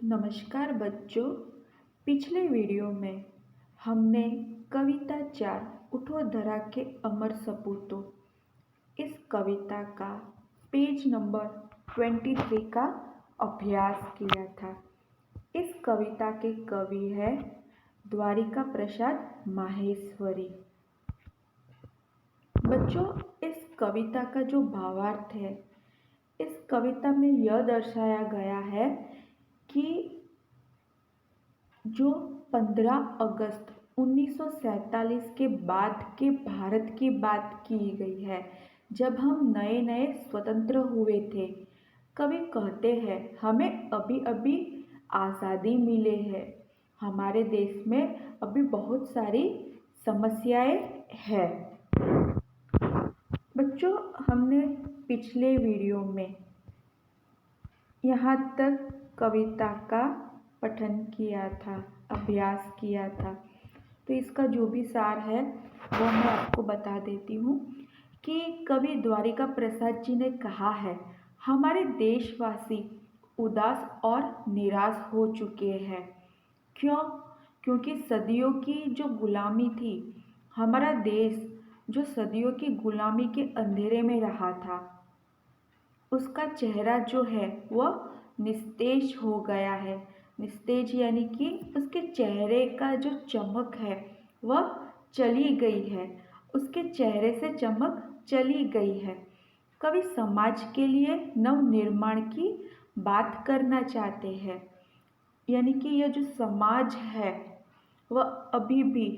नमस्कार बच्चों। पिछले वीडियो में हमने कविता 4 उठो धरा के अमर सपूतों इस कविता का पेज नंबर 23 का अभ्यास किया था। इस कविता के कवि है द्वारिका प्रसाद माहेश्वरी। बच्चों, इस कविता का जो भावार्थ है, इस कविता में यह दर्शाया गया है कि जो 15 अगस्त 1947 के बाद के भारत की बात की गई है, जब हम नए नए स्वतंत्र हुए थे। कवि कहते हैं हमें अभी अभी आज़ादी मिले है, हमारे देश में अभी बहुत सारी समस्याएं हैं। बच्चों, हमने पिछले वीडियो में यहाँ तक कविता का पठन किया था, अभ्यास किया था। तो इसका जो भी सार है वो मैं आपको बता देती हूँ कि कवि द्वारिका प्रसाद जी ने कहा है, हमारे देशवासी उदास और निराश हो चुके हैं। क्यों? क्योंकि सदियों की जो गुलामी थी, हमारा देश जो सदियों की गुलामी के अंधेरे में रहा था, उसका चेहरा जो है वह निस्तेज हो गया है। निस्तेज यानी कि उसके चेहरे का जो चमक है वह चली गई है, उसके चेहरे से चमक चली गई है। कवि समाज के लिए नव निर्माण की बात करना चाहते हैं, यानी कि यह जो समाज है वह अभी भी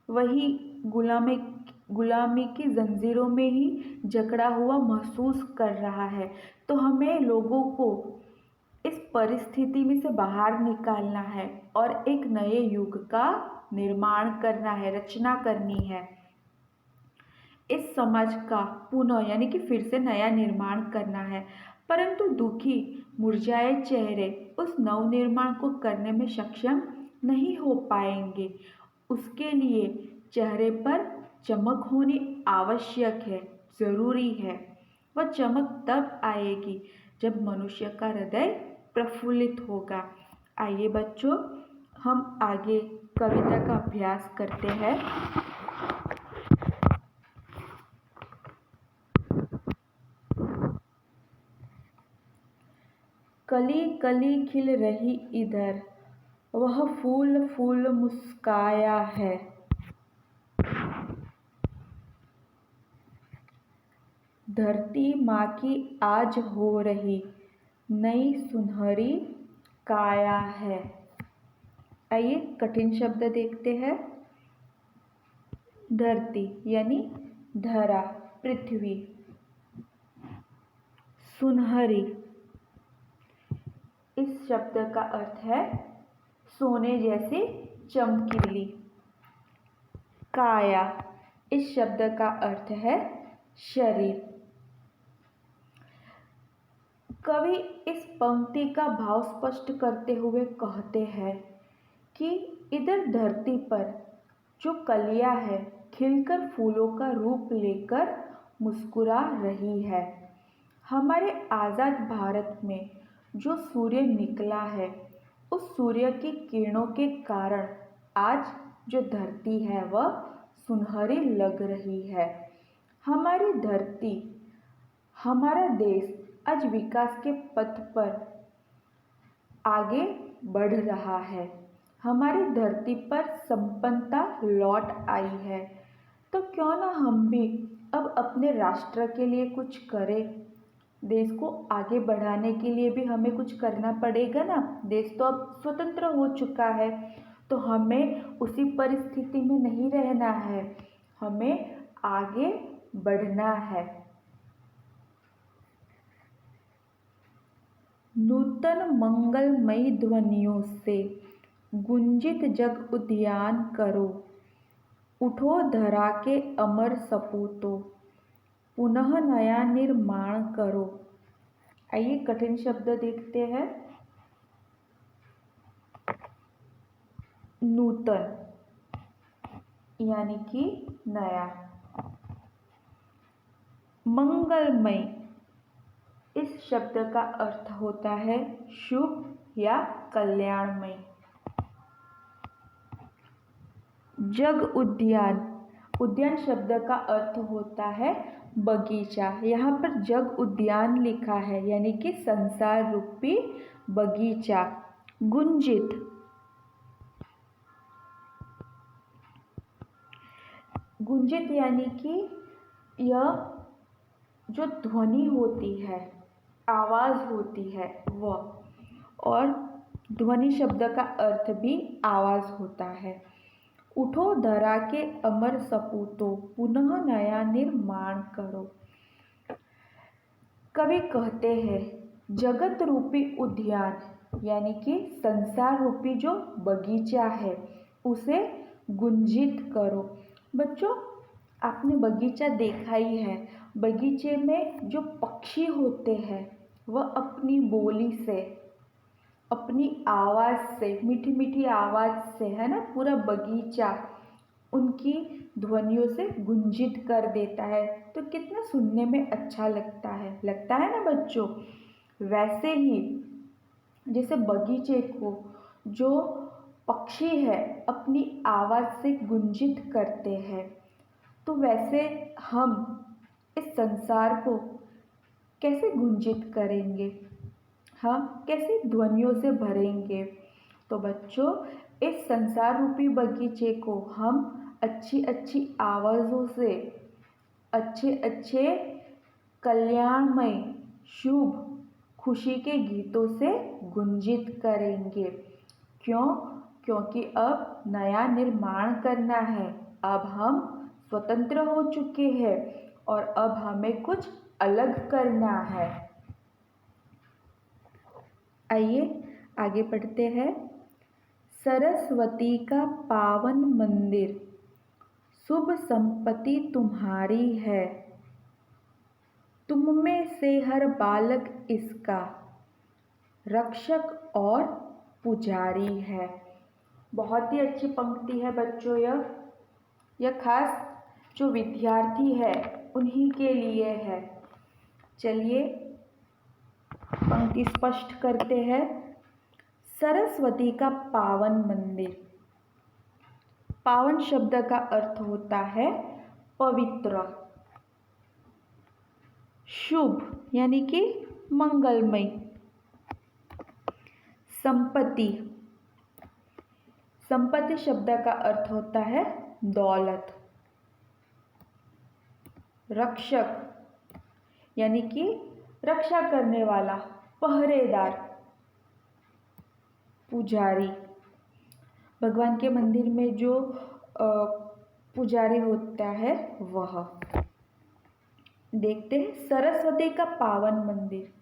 वही गुलामी की जंजीरों में ही जकड़ा हुआ महसूस कर रहा है। तो हमें लोगों को इस परिस्थिति में से बाहर निकालना है और एक नए युग का निर्माण करना है, रचना करनी है। इस समाज का पुनः यानी कि फिर से नया निर्माण करना है, परंतु दुखी मुरझाए चेहरे उस नव निर्माण को करने में सक्षम नहीं हो पाएंगे। उसके लिए चेहरे पर चमक होनी आवश्यक है, जरूरी है। वह चमक तब आएगी जब मनुष्य का हृदय प्रफुल्लित होगा। आइए बच्चों, हम आगे कविता का अभ्यास करते हैं। कली कली खिल रही इधर, वह फूल फूल मुस्काया है। धरती माँ की आज हो रही नई सुनहरी काया है। आइए कठिन शब्द देखते हैं। धरती यानी धरा, पृथ्वी। सुनहरी, इस शब्द का अर्थ है सोने जैसी चमकीली। काया, इस शब्द का अर्थ है शरीर। कवि इस पंक्ति का भाव स्पष्ट करते हुए कहते हैं कि इधर धरती पर जो कलियां है खिलकर फूलों का रूप लेकर मुस्कुरा रही है। हमारे आज़ाद भारत में जो सूर्य निकला है, उस सूर्य की किरणों के कारण आज जो धरती है वह सुनहरी लग रही है। हमारी धरती, हमारा देश आज विकास के पथ पर आगे बढ़ रहा है। हमारी धरती पर संपन्नता लौट आई है। तो क्यों ना हम भी अब अपने राष्ट्र के लिए कुछ करें। देश को आगे बढ़ाने के लिए भी हमें कुछ करना पड़ेगा ना। देश तो अब स्वतंत्र हो चुका है, तो हमें उसी परिस्थिति में नहीं रहना है, हमें आगे बढ़ना है। नूतन मंगलमयी ध्वनियों से गुंजित जग उद्यान करो, उठो धरा के अमर सपूतों, पुनः नया निर्माण करो। आइए कठिन शब्द देखते हैं। नूतन यानी कि नया। मंगलमय, इस शब्द का अर्थ होता है शुभ या कल्याणमय। जग उद्यान, उद्यान शब्द का अर्थ होता है बगीचा। यहाँ पर जग उद्यान लिखा है यानी कि संसार रूपी बगीचा। गुंजित, गुंजित यानी कि यह जो ध्वनि होती है, आवाज़ होती है वह, और ध्वनि शब्द का अर्थ भी आवाज़ होता है। उठो धरा के अमर सपूतों, पुनः नया निर्माण करो। कवि कहते हैं जगत रूपी उद्यान यानी कि संसार रूपी जो बगीचा है उसे गुंजित करो। बच्चों, आपने बगीचा देखा ही है। बगीचे में जो पक्षी होते हैं वह अपनी बोली से, अपनी आवाज़ से, मीठी मीठी आवाज़ से, है ना, पूरा बगीचा उनकी ध्वनियों से गुंजित कर देता है। तो कितना सुनने में अच्छा लगता है ना बच्चों। वैसे ही जैसे बगीचे को जो पक्षी है अपनी आवाज़ से गुंजित करते हैं, तो वैसे हम इस संसार को कैसे गुंजित करेंगे, हम कैसे ध्वनियों से भरेंगे। तो बच्चों, इस संसार रूपी बगीचे को हम अच्छी अच्छी आवाज़ों से, अच्छे अच्छे कल्याणमय, शुभ, खुशी के गीतों से गुंजित करेंगे। क्यों? क्योंकि अब नया निर्माण करना है। अब हम स्वतंत्र हो चुके हैं और अब हमें कुछ अलग करना है। आइए आगे पढ़ते हैं। सरस्वती का पावन मंदिर, शुभ संपत्ति तुम्हारी है। तुम में से हर बालक इसका रक्षक और पुजारी है। बहुत ही अच्छी पंक्ति है बच्चों। यह खास जो विद्यार्थी है उन्हीं के लिए है। चलिए पंक्ति स्पष्ट करते हैं। सरस्वती का पावन मंदिर। पावन शब्द का अर्थ होता है पवित्र, शुभ यानी कि मंगलमय। संपत्ति, संपत्ति शब्द का अर्थ होता है दौलत। रक्षक यानी कि रक्षा करने वाला, पहरेदार। पुजारी, भगवान के मंदिर में जो पुजारी होता है वह। देखते हैं सरस्वती का पावन मंदिर,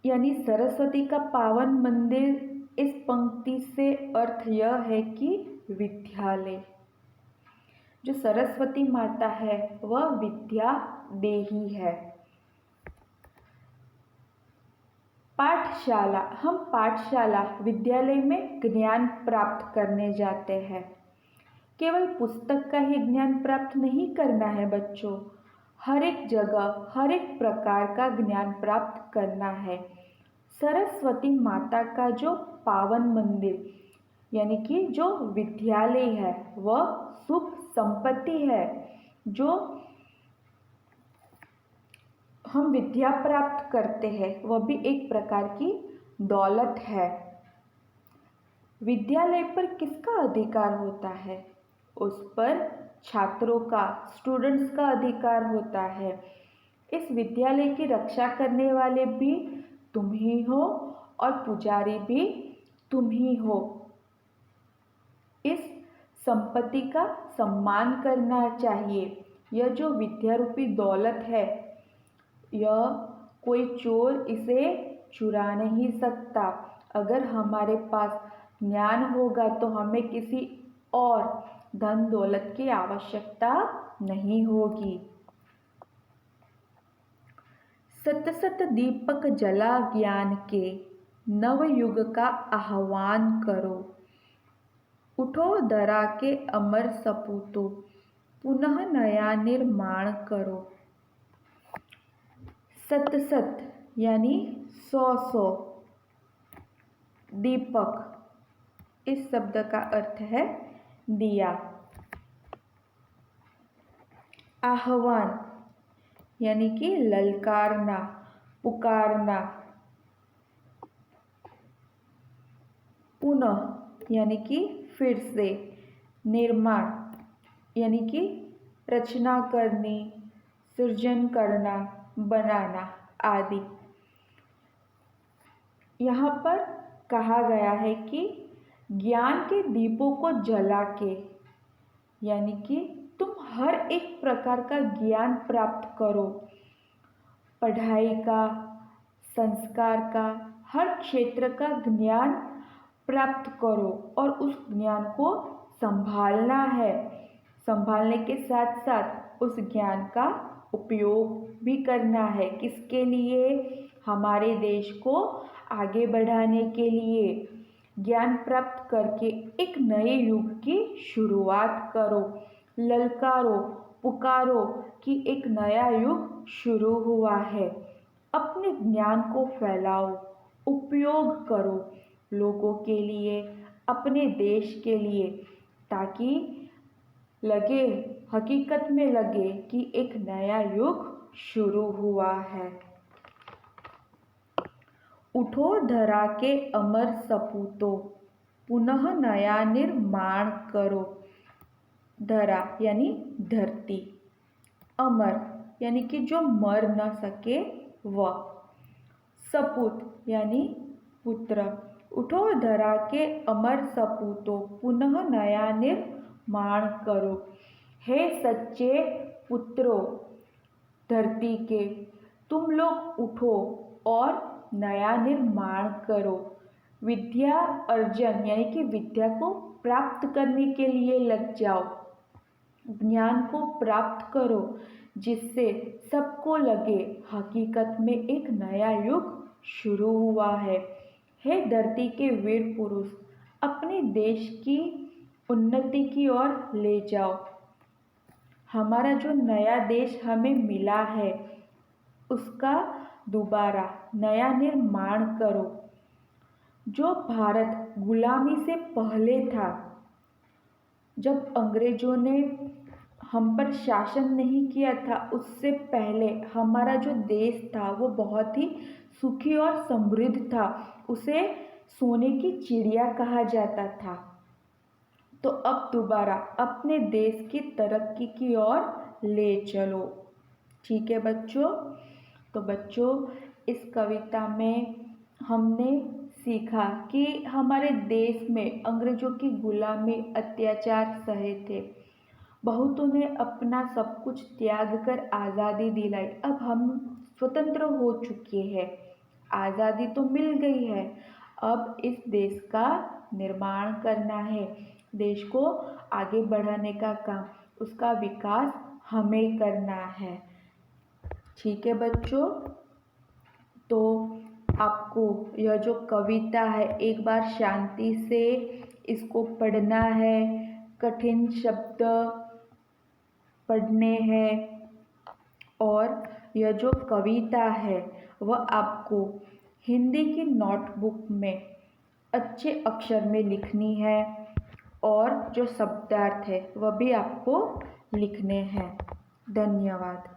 यानी सरस्वती का पावन मंदिर। इस पंक्ति से अर्थ यह है कि विद्यालय। जो सरस्वती माता है वह विद्या देही है। पाठशाला, हम पाठशाला, विद्यालय में ज्ञान प्राप्त करने जाते हैं। केवल पुस्तक का ही ज्ञान प्राप्त नहीं करना है बच्चों, हर एक जगह हर एक प्रकार का ज्ञान प्राप्त करना है। सरस्वती माता का जो पावन मंदिर यानी कि जो विद्यालय है वह शुभ संपत्ति है। जो हम विद्या प्राप्त करते हैं वह भी एक प्रकार की दौलत है। विद्यालय पर किसका अधिकार होता है? उस पर छात्रों का, स्टूडेंट्स का अधिकार होता है। इस विद्यालय की रक्षा करने वाले भी तुम ही हो और पुजारी भी तुम ही हो। इस संपत्ति का सम्मान करना चाहिए। यह जो विद्या रूपी दौलत है, यह कोई चोर इसे चुरा नहीं सकता। अगर हमारे पास ज्ञान होगा तो हमें किसी और धन दौलत की आवश्यकता नहीं होगी। सत सत दीपक जला ज्ञान के, नव युग का आह्वान करो। उठो धरा के अमर सपूतों, पुनः नया निर्माण करो। सत सत यानी 100 दीपक इस शब्द का अर्थ है दिया। आह्वान यानी कि ललकारना, पुकारना। पुनः यानी कि फिर से। निर्माण यानी कि रचना करनी, सृजन करना, बनाना आदि। यहाँ पर कहा गया है कि ज्ञान के दीपों को जला के, यानी कि तुम हर एक प्रकार का ज्ञान प्राप्त करो, पढ़ाई का, संस्कार का, हर क्षेत्र का ज्ञान प्राप्त करो और उस ज्ञान को संभालना है। संभालने के साथ साथ उस ज्ञान का उपयोग भी करना है। किसके लिए? हमारे देश को आगे बढ़ाने के लिए। ज्ञान प्राप्त करके एक नए युग की शुरुआत करो। ललकारो, पुकारो कि एक नया युग शुरू हुआ है। अपने ज्ञान को फैलाओ, उपयोग करो लोगों के लिए, अपने देश के लिए, ताकि लगे, हकीकत में लगे कि एक नया युग शुरू हुआ है। उठो धरा के अमर सपूतो, पुनः नया निर्माण करो। धरा यानी धरती, अमर यानी कि जो मर न सके वह, सपूत यानी पुत्र। उठो धरा के अमर सपूतो, पुनः नया निर्माण करो। हे सच्चे पुत्रों धरती के, तुम लोग उठो और नया निर्माण करो। विद्या अर्जन यानी कि विद्या को प्राप्त करने के लिए लग जाओ। ज्ञान को प्राप्त करो जिससे सबको लगे हकीकत में एक नया युग शुरू हुआ है। हे धरती के वीर पुरुष, अपने देश की उन्नति की ओर ले जाओ। हमारा जो नया देश हमें मिला है उसका दोबारा नया निर्माण करो। जो भारत गुलामी से पहले था, जब अंग्रेजों ने हम पर शासन नहीं किया था, उससे पहले हमारा जो देश था वो बहुत ही सुखी और समृद्ध था। उसे सोने की चिड़िया कहा जाता था। तो अब दोबारा अपने देश की तरक्की की ओर ले चलो। ठीक है बच्चों? तो बच्चों, इस कविता में हमने सीखा कि हमारे देश में अंग्रेजों की गुलामी, अत्याचार सहे थे। बहुतों ने अपना सब कुछ त्याग कर आज़ादी दिलाई। अब हम स्वतंत्र हो चुके हैं, आज़ादी तो मिल गई है। अब इस देश का निर्माण करना है, देश को आगे बढ़ाने का काम, उसका विकास हमें करना है। ठीक है बच्चों? तो आपको यह जो कविता है एक बार शांति से इसको पढ़ना है, कठिन शब्द पढ़ने हैं और यह जो कविता है वह आपको हिंदी की नोटबुक में अच्छे अक्षर में लिखनी है और जो शब्दार्थ है वह भी आपको लिखने हैं। धन्यवाद।